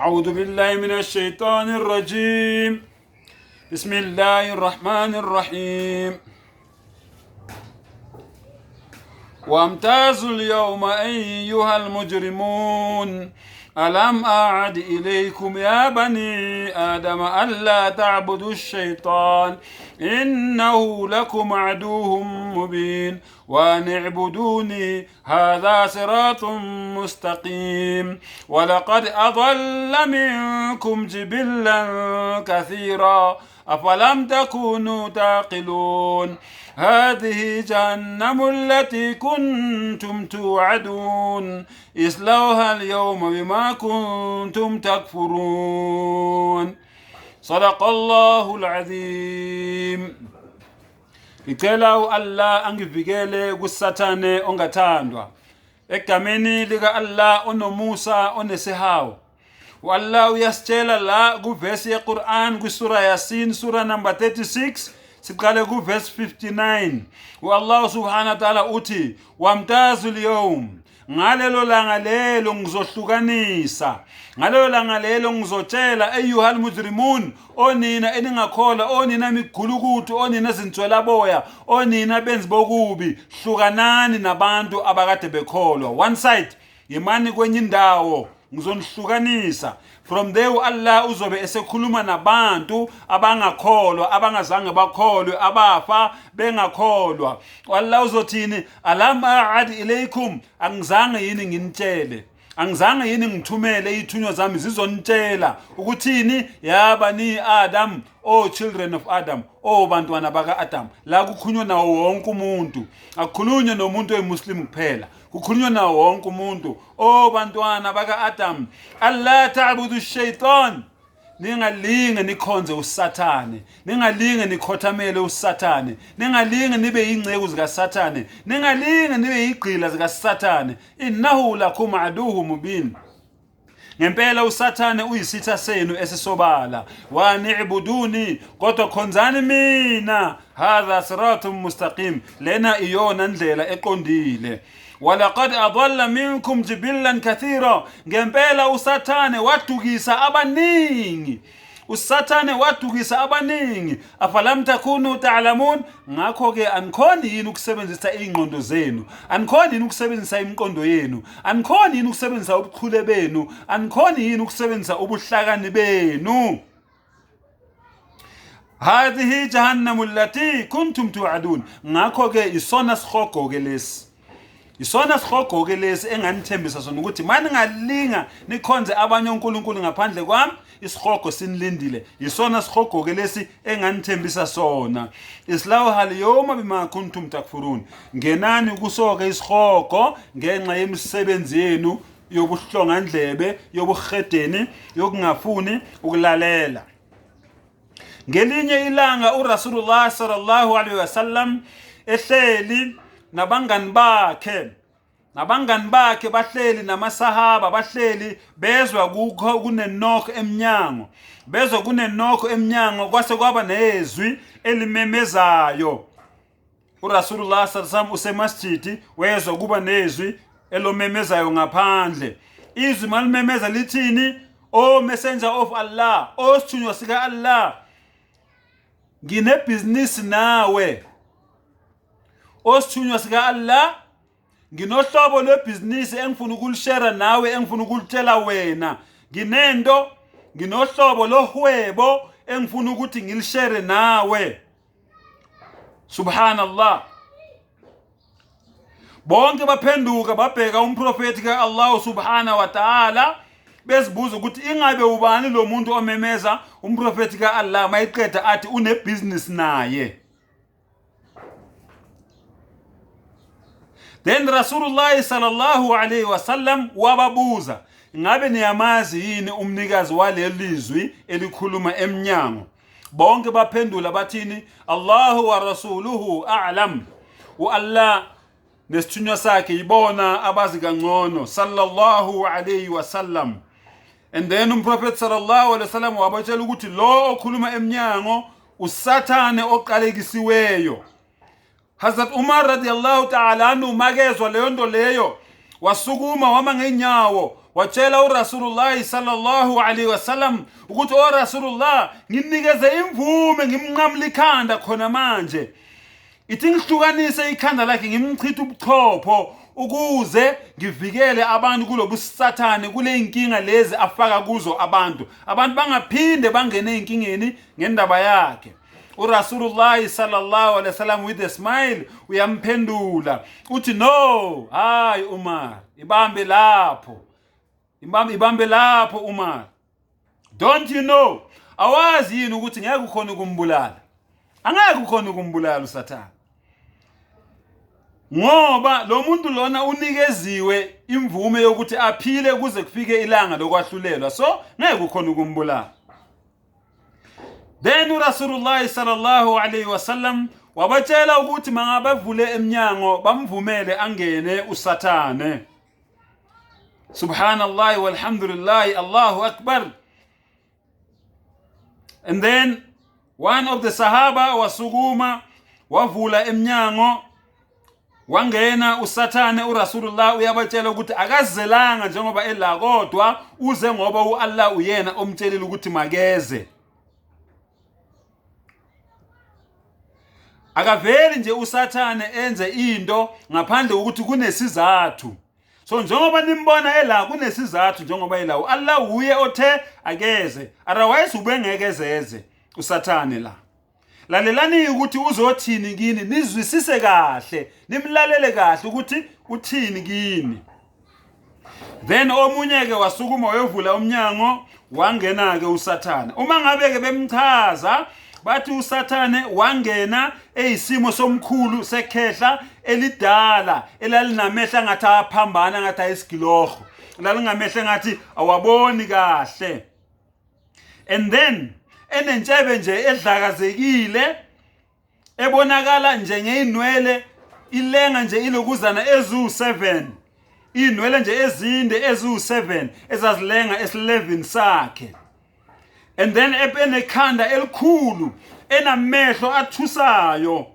أعوذ بالله من الشيطان الرجيم. بسم الله الرحمن الرحيم. وامتازوا اليوم أيها المجرمون ألم أعد إليكم يا بني آدم ألا تعبدوا الشيطان إنه لكم عدو مبين وأن اعبدوني هذا صراط مستقيم ولقد أضل منكم جبلا كثيرا أفلم تكونوا تعقلون هذه جهنم التي كنتم توعدون اصلوها اليوم بما كنتم تكفرون صدق الله العظيم. Ngicela Allah angivikele kusathane ongathandwa egameni lika Allah onomusa onesihawu. Allah uyasitshela la kuvesi yeQuran kwisura Yasin sura number 36 siqale kuverse 59. Allah subhanahu wa ta'ala uthi wamtazul yawm, ngalelo langa lelo ngizohlukanisa, ngalelo langa lelo ngizotshela ayyuhal mujrimun, onina eningakholwa, onina migulukudu, onina zintswela boya, onina benzi bokubi, hlukanani nabantu abakade bekholwa. One side yimani kwenye indawo ngizonihlukanisa. From there Allah uzobe esekhuluma nabantu abangakholwa, abangazange bakholwe, abafa bengakholwa. Allah uzothini? Alam a'ad ilaykum, angizange yini nginitshele, angizange yini ngithumele ithunywa zami zizonitshela ukuthini? Ya bani Adam, oh children of Adam, oh bantwana baka Adam. La kukhulunywa nawo wonke umuntu, akukhulunywe nomuntu oyimuslim kuphela, kukhulunywa nawo wonke umuntu. Oh bantwana baka Adam, alla ta'budu shaitan, ningalinge nikhonze usathane, ningalinge nikhothamele usathane, ningalinge nibe ingceku zika sathane, ningalinge nibe igqila zika sathane. Innahu lakum aduhu mubin, ngempela usathane uyisitha senu esisobala. Wa ni'buduni, kodwa khonzani mina, hadha siratun mustaqim, lena iyona ndlela eqondile. Walaqad adalla minkum jibillan kathira, ngempela usathane wadukisa abaningi, usathane wadukisa abaningi. Afalam takunu ta'lamun, ngakho ke anikhoni yini ukusebenzisa ingqondo zenu, anikhoni yini ukusebenzisa imiqondo yenu, anikhoni yini ukusebenzisa ubuchule benu, anikhoni yini ukusebenzisa ubuhlakani benu. Hadhihi jahannamu allati kuntum tu'adun, ngakho ke isona sihogo ke lesi, isona sihogo ke lesi enganithembisa sona ukuthi mani ngalinga nikhonze abanye onkulunkulu ngaphandle kwami, isihogo sinilindile. Isona sihogo ke lesi enganithembisa sona. Islawha al-yawma bima kuntum takfurun, ngenani kusoke isihogo ngenxa yemisebenzi yenu yobuhlongandlebe, yobuhedeni, yokungafuni ukulalela. Ngelinye ilanga uRasulullah sallallahu alaihi wasallam ehleli nabangani bakhe bahleli namasahaba bahleli bezwa kunenokho emnyango, bezwa kunenokho emnyango, kwase kwaba nezwi elimemezayo. uRasulullah sallallahu alaihi wasallam usemasjidi wezwa kuba nezwi elomemezayo ngaphandle. Izwi malimemeza lithini? O messenger of Allah, o sithunywa sika Allah, ngine business nawe. Osithunywa sika Allah, nginohlobo lwebhizinisi engifuna ukulishare nawe, engifuna ukulitshela wena. Nginento, nginohlobo lohwebo engifuna ukuthi ngilishare nawe. Subhanallah. Bonke baphenduka babheka umprofeti ka Allah subhanahu wa ta'ala, bezibuza ukuthi ingabe ubani lo muntu omemeza umprofeti ka Allah mayiqeda athi une business naye. Then Rasulullah sallallahu alaihi wasallam wababuza, ngabe niyamazi yini umnikazi walelizwi elikhuluma emnyango? Bonke baphendula bathini? Allahu wa rasuluhu a'lam, Allah nesithunywa sakhe ibona abazi kangcono, sallallahu alaihi wasallam. And then umprophet sallallahu alaihi wasallam wabatshela ukuthi lo okhuluma emnyango usathane oqalekisiweyo. Hazrat Umar radiyallahu ta'ala anhu makezwa leyo nto leyo, wasukuma wama ngenyawo watshela uRasulullah sallallahu alaihi wasallam ukuthi o Rasulullah nginikeze imvume ngimnqamla ikhanda khona manje ithi ngihlukanise ikhanda lakhe ngimchitha ubuchopho ukuze ngivikele abantu kulobu sathane kule inkinga lezi afaka kuzo abantu bangaphinde bangene inkingeni ngendaba yakhe. uRasulullah sallallahu alaihi wasallam with a smile uyamphendula uthi no, hayi Umar, ibambe lapho Umar, don't you know, awazi yini ukuthi ngeke ukhona ukumbulala? Angeke ukhona ukumbulala uSathane, ngoba lo muntu lona unikeziwe imvume yokuthi aphile kuze kufike ilanga lokwahlulelwa, so ngeke ukhona ukumbulala. Then uRasulullah sallallahu alaihi wasallam wabatshela ukuthi mangabavule eminyango bamvumele angene uSathane. Subhanallah walhamdulillah, Allahu Akbar. And then one of the Sahaba wasukuma wavula eminyango wangena uSathane. uRasulullah uyabatshela ukuthi akazelanga njengoba ela, kodwa uze ngoba uAllah uyena omtshelile ukuthi makeze. Akaveli nje uSathane enze into ngaphandle ukuthi kunesizathu. So njengoba nimbona ela kunesizathu, njengoba ela uAllah uye othe akeze, otherwise ubengekezeze uSathane la. Lalelani ukuthi uzothini kini, nizwisise kahle, nimlalele kahle ukuthi uthini kini. Then omunye ke wasukuma wayovula umnyango wangena ke uSathane. Uma ngabe ke bemchaza bathi uSathane wangena eyisimo somkhulu sekhehla elidala elalinamehla ngathi aphambana ngathi ayisigiloho, lalingamehla ngathi awaboni kahle. And then enentshebe nje edlakazekile ebonakala njengeinwele ilenga nje ilokuzana ezu7, inwele nje ezinde ezu7 ezazilenga esi11 sakhe. And then enekhanda elikhulu enamehlo athusayo,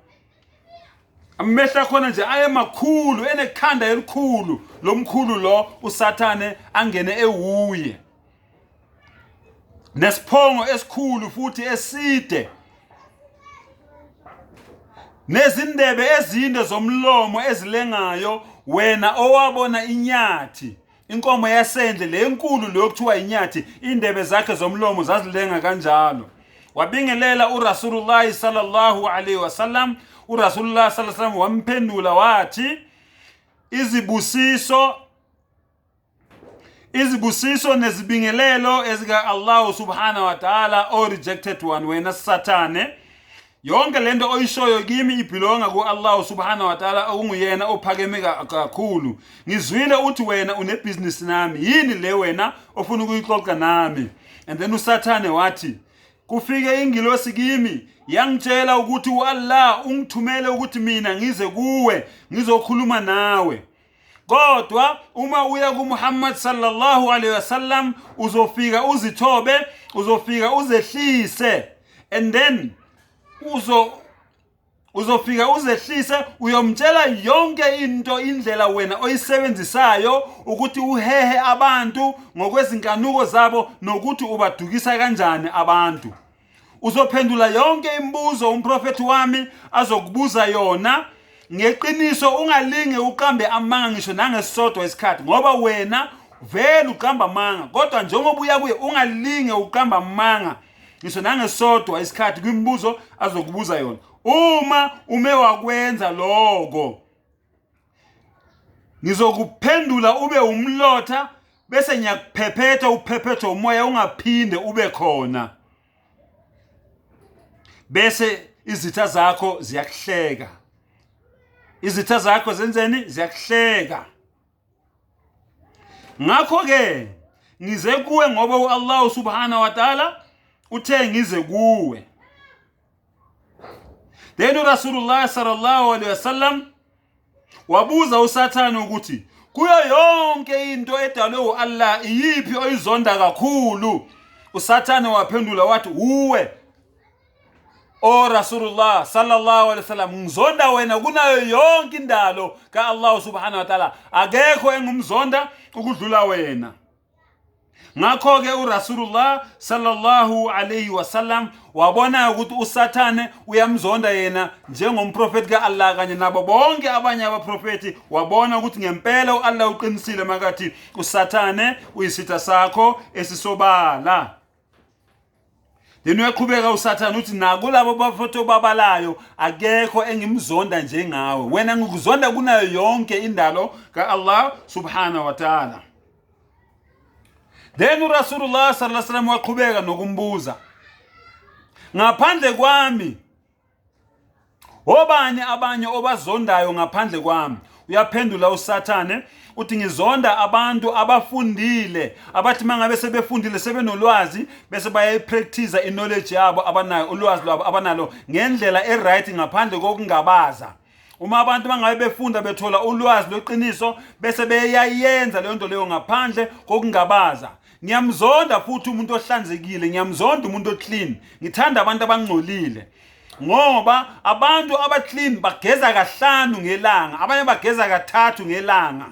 amehlo khona nje ayemakhulu, enekhanda elikhulu. Lomkhulu lo uSathane angene ewuye, nesiphongo esikhulu futhi eside, nezindebe ezinde zomlomo ezilengayo. Wena owabona inyathi, inkomo yasendle le enkulu lo kuthiwa inyathi, indebe zakhe zomlomo zazilenga kanjalo. Wabingelela uRasulullah sallallahu alaihi wasallam. uRasulullah sallallahu alaihi wasallam wamphendula wathi, izibusiso nezibingelelo ezika Allah subhanahu wa ta'ala, o rejected one, wena Sathane, yonke lento oyishoyo kimi ibhilonga kuAllah subhanahu wa ta'ala, onguyena ophakeme kakhulu. Ngizwile uthi wena unebusiness nami, yini le wena ofuna ukuyixoxa nami? And then uSathane wathi, kufike ingilosi kimi yangitshela ukuthi uAllah ungithumele ukuthi mina ngize kuwe ngizokhuluma nawe, kodwa uma uya kuMuhammad sallallahu alaihi wasallam uzofika uzithobe, uzofika uzehlise, and then uzofika uzehlise uyomtshela yonke into, indlela wena oyisebenzisayo ukuthi uhehe abantu ngokwezinkanuko zabo nokuthi ubadukisa kanjani abantu. Uzophendula yonke imibuzo umprofeti wami azokubuza yona ngeqiniso, ungalinge uqambe amanga ngisho nangesodwa isikhathi, ngoba wena vele uqamba amanga, kodwa njengoba uya kuye ungalinge uqamba amanga ngisho nangesodwa isikhathi kwimibuzo azokubuza yona. Uma wakwenza lokho, ngizokuphendula ube umlotha bese ngiyakuphephetha uphephetha umoya ungaphinde ube khona, bese izitha zakho ziyakuhleka. Izitha zakho zenzeni? Ziyakuhleka. Ngakho ke ngize kuwe ngoba uAllah subhanahu wa ta'ala uthe ngize kuwe. Then uRasulullah sallallahu alaihi wasallam wabuza uSathane ukuthi kuyo yonke into edalwe uAllah iyiphi oyizonda kakhulu? uSathane waphendula wathi, uwe o Rasulullah sallallahu alaihi wasallam, ngizonda wena kunayo yonke indalo kaAllah subhanahu wa ta'ala, akekho engumzonda ukudlula wena. ngakho ke uRasulullah sallallahu alayhi wasallam wabona ukuthi uSathane uyamzonda yena njengomprofeti kaAllah kanye nabo bonke abanye abaprofeti, wabona ukuthi ngempela uAllah uqinisile makathi uSathane uyisitha sakho esisobala. Then uyaqhubeka uSathane uthi nakulabo baprofeti obabalayo akekho engimzonda njengawe, wena ngikuzonda kunayo yonke indalo kaAllah subhanahu wa ta'ala. Then uRasulullah sallallahu alaihi wasallam waqhubeka nokumbuza, ngaphandle kwami obani abanye obazondayo ngaphandle kwami? Uyaphendula uSathane uthi ngizonda abantu abafundile, abathi mangabe sebefundile sebenolwazi bese bayayipractice iknowledge yabo abanayo, ulwazi lwabo abanalo ngendlela eright ngaphandle kokungabaza. Uma abantu bangabe befunda bethola ulwazi lweqiniso bese beyayenza leyo nto leyo ngaphandle kokungabaza. Ngiyamzonda futhi umuntu ohlanzekile, ngiyamzonda umuntu oclean, ngithanda abantu abangcolile. Ngoba abantu abaclean bageza kahlanu ngelanga, abanye bageza kathathu ngelanga.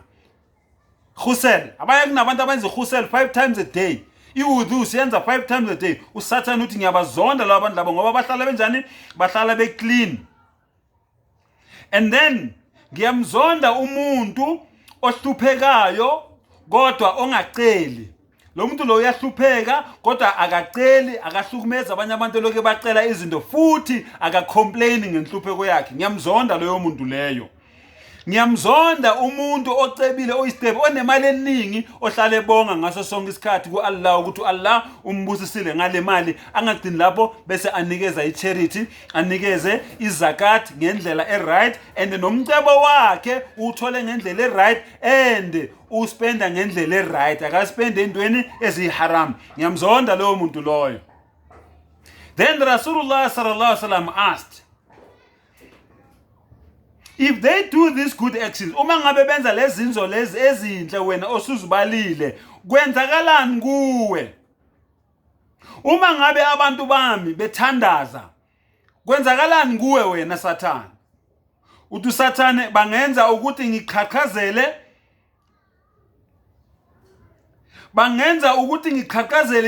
Ghusl, abanye kunabantu abenza ghusl 5 times a day. Iwudu siyenza 5 times a day. uSathane uthi ngiyabazonda labo bantu labo ngoba bahlala benjani? Bahlala beclean. And then ngiyamzonda umuntu ohluphekayo kodwa ongaceli. Lo muntu lo uyahlupheka kodwa akaceli, akahlukumeza abanye abantu lokho bacela izinto futhi akacomplain ngenhlupheko yakhe. Ngiyamzonda loyo muntu leyo. Ngiyamzonda umuntu ocebile oyistebe onemali eningi ohlale ebonga ngaso sonke isikhathi kuAllah ukuthi uAllah umbusisile ngale mali, angagcini lapho bese anikeza i-charity, anikeze izakat ngendlela eright, and nomcebo wakhe uthole ngendlela eright and uspenda ngendlela eright, akaspende entweni eziharam. Ngiyamzonda loyo muntu loyo. Then Rasulullah sallallahu alaihi wasallam asked, if they do these good actions, uma ngabe benza lezi zinzo lezi ezinhle wena osuzibalile, kwenzakalani kuwe? Uma ngabe abantu bami bethandaza, kwenzakalani kuwe wena Sathane? Uthi uSathane bangenza ukuthi ngiqhaqhazele,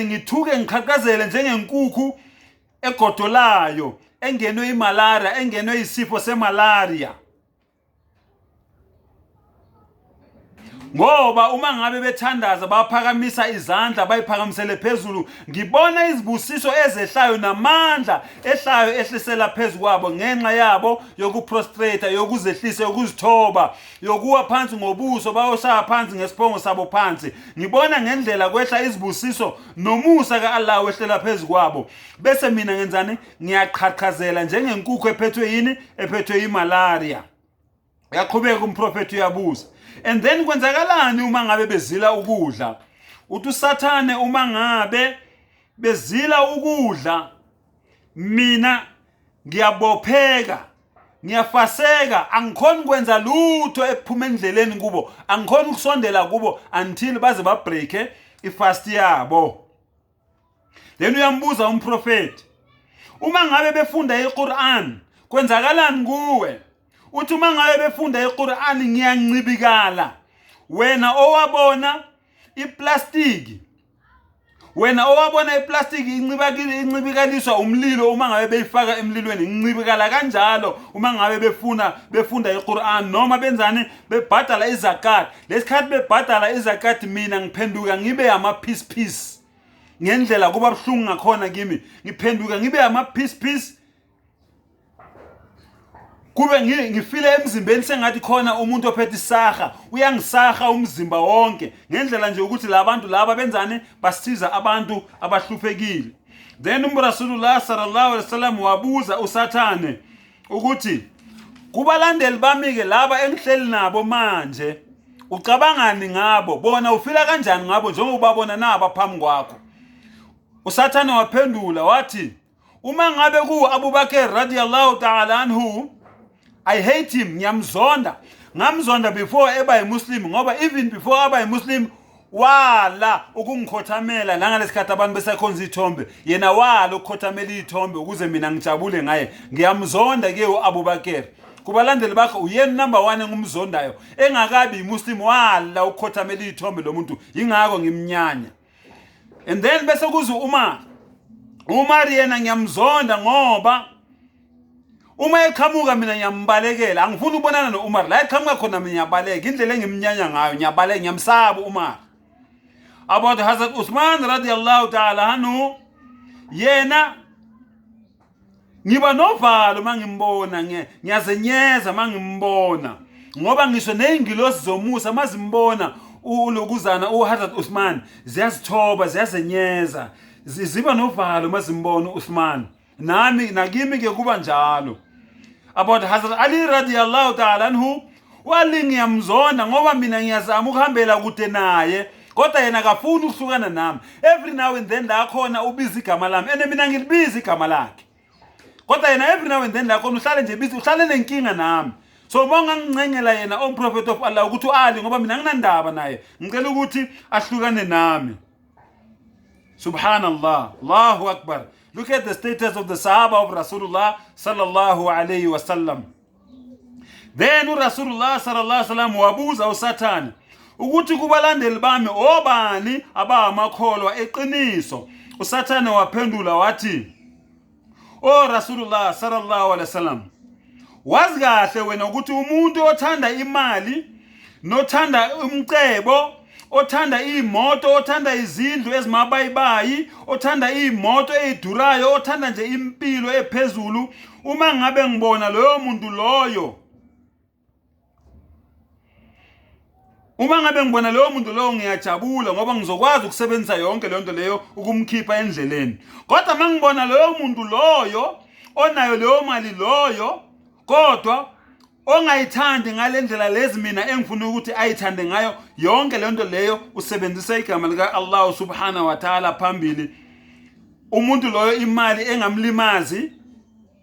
ngithuke ngiqhaqhazele njengenkukhu egodolayo engenwe imalaria, engenwe isifo semalaria. Ngoba uma ngabe bethandaza baphakamisa izandla bayiphakamisele phezulu, ngibona izibusiso ezehlayo namandla ehlayo ehlisela phezulu kwabo ngenxa yabo yokuprostrate, yokuzehlisa, yokuzithoba, yokuwa phansi ngobuso bayoshaya phansi ngesiphongo sabo phansi. Ngibona ngendlela kwehla izibusiso nomusa kaAllah wehlela phezulu kwabo. Bese mina ngenzani? Ngiyaqhaqhazela njengenkukhu ephethwe yini? Ephethwe imalaria. Uyaqhubeka umprofeti uyabuza. And then kwenzakalani uma ngabe bezila ukudla? Uthi uSathane uma ngabe bezila ukudla, mina ngiyabopheka, ngiyafaseka, angikhoni kwenza lutho ephuma endleleni kubo, angikhoni ukusondela kubo until baze babreake ifast yabo. Then uyambuza umprofeti, uma ngabe befunda iQuran, kwenzakalani kuwe? Uthi uma ngabe befunda iQuran ngiyancibikala. Wena owabona iplastiki, incibikaliswa umlilo uma ngabe beyifaka emlilweni, incibikala kanjalo uma ngabe befunda iQuran noma benzani bebhadala izakat. Lesikhathi bebhadala izakat mina ngiphenduka ngibe ama piece ngendlela kuba buhlungu ngakhona kimi, ngiphenduka ngibe ama piece kube ngifile emzimbeni sengathi khona umuntu ophethe isaha, uyangisaha umzimba wonke ngendlela nje ukuthi labantu laba benzani basiza abantu abahluphekile. Then uRasulullah sallallahu alaihi wasallam wabuza uSathane ukuthi kubalandeli bami ke laba engihleli nabo manje ucabangani ngabo, bona ufila kanjani ngabo njengoba ubabona naba phambi kwakho? uSathane waphendula wathi, uma ngabe ku Abu Bakr radiyallahu ta'ala anhu, I hate him, ngiyamzonda. Ngamzonda before eba yiMuslim, ngoba even before aba yiMuslim wala ukungikhothamela langalesikhathi abantu besakhonza ithombe, yena wala ukukhothamela ithombe ukuze mina ngijabule ngaye. Ngiyamzonda ke uAbu Bakr. Kubalandeli bakho uyena number 1 engumzondayo, engakabi yiMuslim wala ukukhothamela ithombe lo muntu, yingakho ngimnyanya. And then bese kuza Umar yena ngiyamzonda ngoba uma eqhamuka mina ngiyambalekela, angifuni ukubonana noUmar la eqhamuka khona mina ngiyabaleka, indlela engimnyanya ngayo ngiyabaleka, ngiyamsaba uMar. About Hazrat Uthman radiyallahu ta'ala anhu, yena ngiba novalo mangimbona, ngiyazenyeza mangimbona ngoba ngisho nezingilosi zomusa mazimbona ulokuzana uHazrat Uthman ziyazithoba, ziyazenyeza, ziba novalo mazimbona uUthman. Nami nakimi ke kuba njalo. About Hazrat Ali radiyallahu ta'ala anhu, wali ngiyamzonda ngoba mina ngiyazama ukuhambela kude naye, kodwa yena akafuni ukuhlukana nami. Every now and then la khona ubiza igama lami, ene mina ngilibiza igama lakhe. Kodwa yena every now and then la khona uhlale nje bizi, uhlale nenkinga nami. So bonga ngincengela yena on prophet of Allah ukuthi Ali ngoba mina nginandaba naye, ngicela ukuthi ahlukane nami. Subhanallah, Allahu Akbar. Look at the status of the Sahaba of Rasulullah sallallahu alayhi wasallam. Then Rasulullah sallallahu alayhi wasallam wabuza uSathane ukuthi kubalandeli bami obani abamakholwa eqiniso. uSathane waphendula wathi, "O Rasulullah sallallahu alayhi wasallam, wazi kahle wena ukuthi umuntu othanda imali, nothanda umcebo, othanda imoto, othanda izindlu ezimabayibayi, othanda imoto ezidurayo, othanda nje impilo ephezulu, uma ngabe ngibona loyo muntu loyo, ngiyajabula ngoba ngizokwazi ukusebenzisa yonke le nto leyo ukumkhipha endleleni. Kodwa mangibona loyo muntu loyo onayo leyo mali loyo, kodwa ongayithandi ngalendlela lezi mina engifuna ukuthi ayithande ngayo, yonke le nto leyo usebenzisa igama lika Allah subhanahu wa ta'ala phambili, umuntu loyo imali engamlimazi,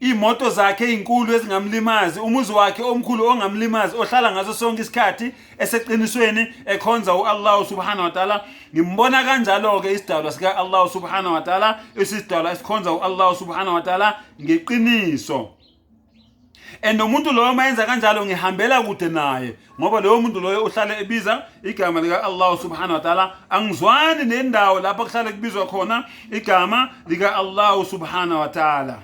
imoto zakhe ezinkulu ezingamlimazi, umuzi wakhe omkhulu ongamlimazi, ohlala ngaso sonke isikhathi eseqinisweni ekhonza uAllah subhanahu wa ta'ala, ngimbona kanjalo ke isidalwa sika Allah subhanahu wa ta'ala, isidalwa esikhonza uAllah subhanahu wa ta'ala ngeqiniso. And umuntu loyo mayenza kanjalo ngihambela kude naye ngoba loyo muntu loyo uhlala ebiza igama lika Allah subhanahu wa ta'ala, angizwani nendawo lapho kuhlala kubizwa khona igama lika Allah subhanahu wa ta'ala.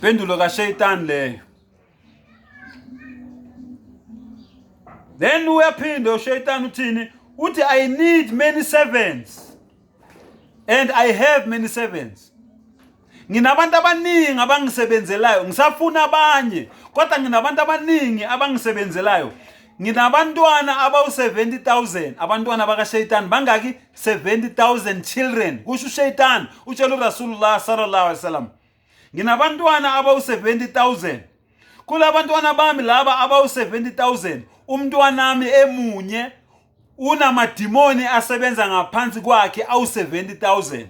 Pendulo ka shaitan leyo. Then uyaphinde ushaitan uthini? Uthi I need many servants and I have many servants. Nginabantu abaningi abangisebenzelayo, ngisafuna abanye, kodwa nginabantu abaningi abangisebenzelayo. Nginabantwana abawu-70,000, abantwana bakaShaytan bangaki? 70,000 children. Kusho uShaytan, utshela uRasulullah sallallahu alaihi wasallam, nginabantwana abawu-70,000. Kulabantwana bami laba abawu-70,000, umntwanami emunye unamadimoni asebenza ngaphansi kwakhe awu-70,000.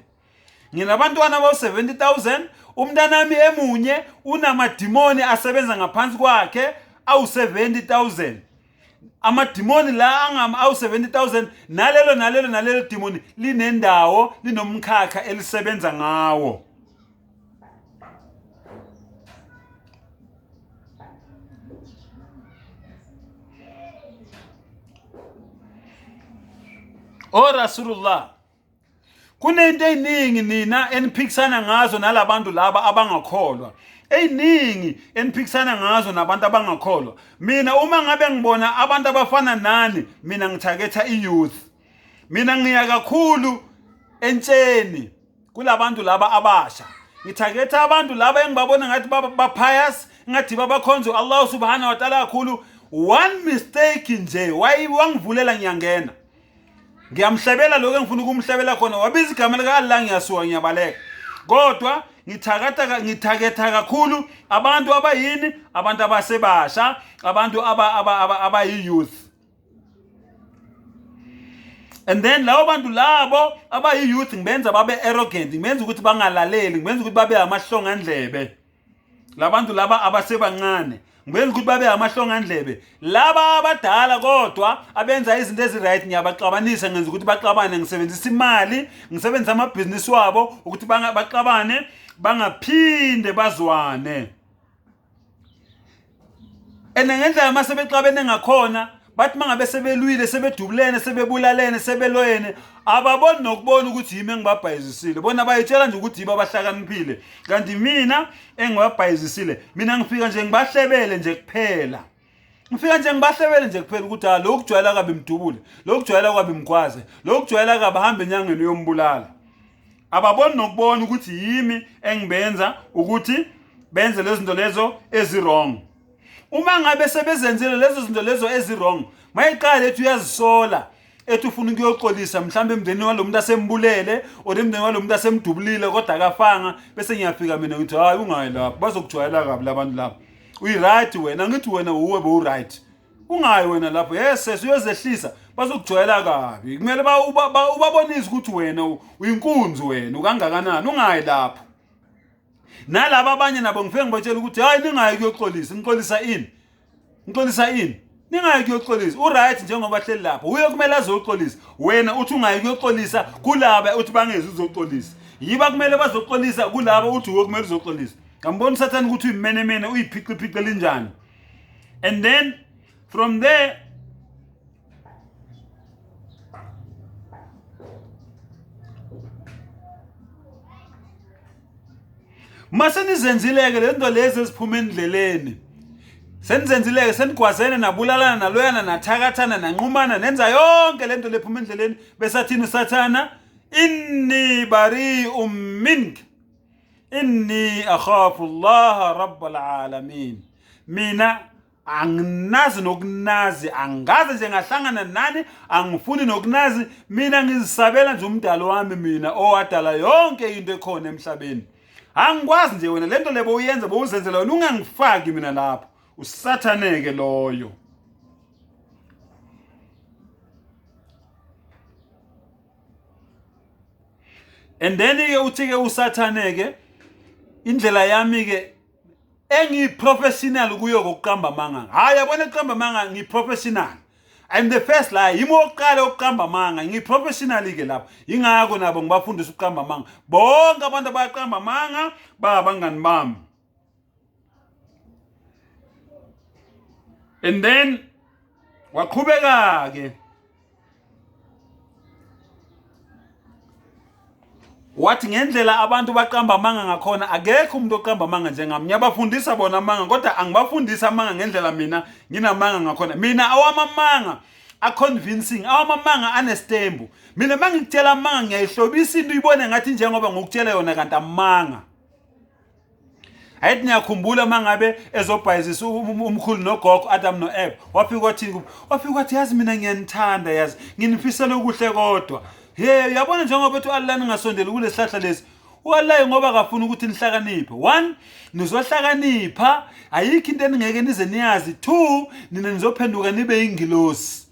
Nginabantwana abawu-70,000, umntanami emunye unamadimoni asebenza ngaphansi kwakhe awu-70,000. Amadimoni la awu-70,000, nalelo dimoni linendawo, linomkhakha elisebenza ngawo. O Rasulullah, kunento eziningi nina eniphikisana ngazo nalabantu laba abangakholwa. Eziningi eniphikisana ngazo nabantu abangakholwa. Mina uma ngabe ngibona abantu abafana nani, mina ngithagetha iyouth. Mina ngiya kakhulu entsheni kulabantu laba abasha. Ngithagetha abantu laba engibabona ngathi bapious, ngathi babakhonza Allah subhanahu wa ta'ala kakhulu. One mistake nje wangivulela ngiyangena. Ngiyamhlebela lokho engifuna ukumhlebela khona, wabiza igama lika Allah ngiyasuka ngiyabaleka. Kodwa ngithaketha kakhulu abantu abayini, abantu abasebasha, abantu abayi-youth. And then lawo bantu labo abayi-youth ngibenza babe arrogant, ngibenza ukuthi bangalaleli, ngibenza ukuthi babe amahlongandlebe. Labantu laba abasebancane ngibenza ukuthi babe amahlongandlebe. Laba abadala kodwa abenza izinto eziright ngiyabaxabanisa, ngenza ukuthi baxabane, ngisebenzisa imali, ngisebenzisa amabhizinisi wabo ukuthi baxabane, bangaphinde bazwane. Ngendlela masebexabene ngakhona bathi mangabe sebelwile sebedubulene sebebulalene sebeloyene ababoni nokubona ukuthi yimi engibabhayizisile bona bayitshela nje ukuthi yiba abahlakaniphile kanti mina engibabhayizisile mina ngifika nje ngibahlebele nje kuphela ukuthi lokhu kujwayela kabi imdubule lokhu kujwayela kabi imgwaze lokhu kujwayela kabi hamba enyangeni yombulala ababoni nokubona ukuthi yimi engibenza ukuthi benze lezi zinto lezo ezirong uma ngabe sebezenzile lezo zinto lezo ezirong mayiqala ethi uyazisola ethi ufuna ukuyoxolisa mhlambe emndeni walomuntu asembulele or emndeni walomuntu asemdubulile kodwa akafanga bese ngiyafika mina ngithi hayi ungayi lapho bazokujwayela kabi labantu lapho uyi-right wena ngithi wena uwe bo-right ungayi wena lapho yes uyozehlisa bazokujwayela kabi kumele ubabonise ukuthi wena uyinkunzi wena ukangakanani ungayi lapho nalabo abanye nabo ngifike ngibatshela ukuthi hayi ningayi kuyoxolisa ngixolisa ini ningayi kuyoxolisa uright njengoba hleli lapho uye kumele azoxolisa wena uthi ungayi kuyoxolisa kulaba uthi bangezi uzoxolisa yiba kumele bazoxolisa kulaba uthi uwe kumele uzoxolisa ngambona usathana ukuthi uyimenemene uyiphiqiphiqe linjani and then from there masenizenzileke lento lezi eziphuma endleleni senizenzileke senigwazene nabulalana naloyana nathakathana nanqumana nenza yonke lento lephuma endleleni besathini sathana inni bari'um mink inni akhafu Allah rabbul alamin mina anginazi nokunazi angaze nje ngahlangana nani angifuni nokunazi mina ngizisabela nje umdalo wami mina owadala yonke into ekhona emhlabeni angikwazi nje wena lento lebo uyenza bowuzenzela wena ungangifaki mina lapho usathaneke loyo and then ke uthi ke usathaneke indlela yami ke engiprofessional kuyo kokuqamba amanga hayi yabona ukuqamba amanga ngiprofessional I'm the first la yimi oqala ukuqamba amanga ngiprofessionally ke lapho ingako nabo ngibafundisa ukuqamba amanga bonke abantu abaqamba amanga babangani bami and then waqhubeka ke wathi ngendlela abantu baqamba amanga ngakhona akekho umuntu oqamba amanga njengami ngiyabafundisa bona amanga kodwa angibafundisa amanga ngendlela mina nginamanga ngakhona mina awamamanga convincing awamamanga anestembu mina mangikutshela amanga ngiyayihlobisa into uyibone ngathi njengoba ngokutshela yona kanti amanga ayithi ngiyakhumbula mangabe ezobhayizisa umkhulu nogogo Adam noEva wafika wathi yazi mina ngiyanithanda yazi nginifisela okuhle kodwa yabona njengoba ethi Allah ningasondeli kule sihlahla lesi uAllah ngoba akafuna ukuthi nihlakaniphe 1 nizohlakanipha ayikho into eningeke nize niyazi 2 nina nizophenduka nibe ingilosi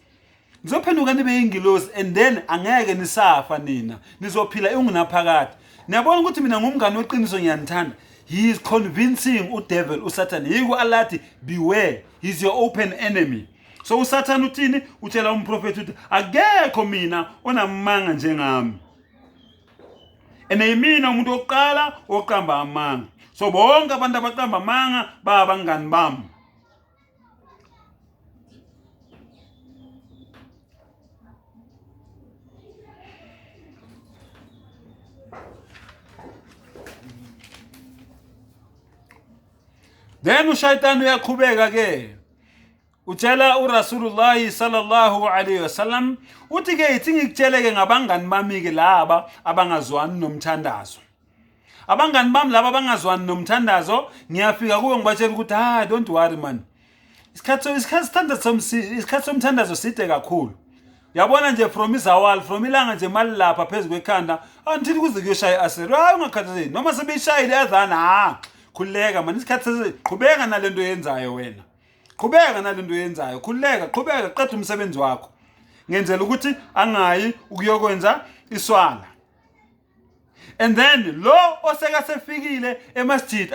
and then angeke nisafa nina nizophila ungunaphakade niyabona ukuthi mina ngumngane weqiniso ngiyanithanda he is convincing udevil uSatan yiko Allah athi beware he's your open enemy so uSatan uthini utshela umprofeti uthi akekho mina onamanga njengami eneyimina umuntu oqala oqamba amanga so bonke abantu abaqamba amanga babangani bami then ushayitani uyaqhubeka ke utshela uRasulullah sallallahu alayhi wasallam uthi ke ithi ngikutsheleke ngabangani bami ke laba abangazwani nomthandazo abangani bami laba abangazwani nomthandazo ngiyafika kuwe ngibatshela ukuthi don't worry man isikhathi somthandazo side kakhulu yabona nje from izawal from ilanga nje malapha phezulu kwekhanda andithi kuze kuyoshaya aseri ungakhathazeki noma sebeyishayile azana khuleka man isikhathi qhubeka nalento yenzayo wena qhubeka nalento yenzayo qhubeka qeda umsebenzi wakho ngenzela ukuthi angayi ukuyokwenza iswala and then lo oseka sefikile emasjid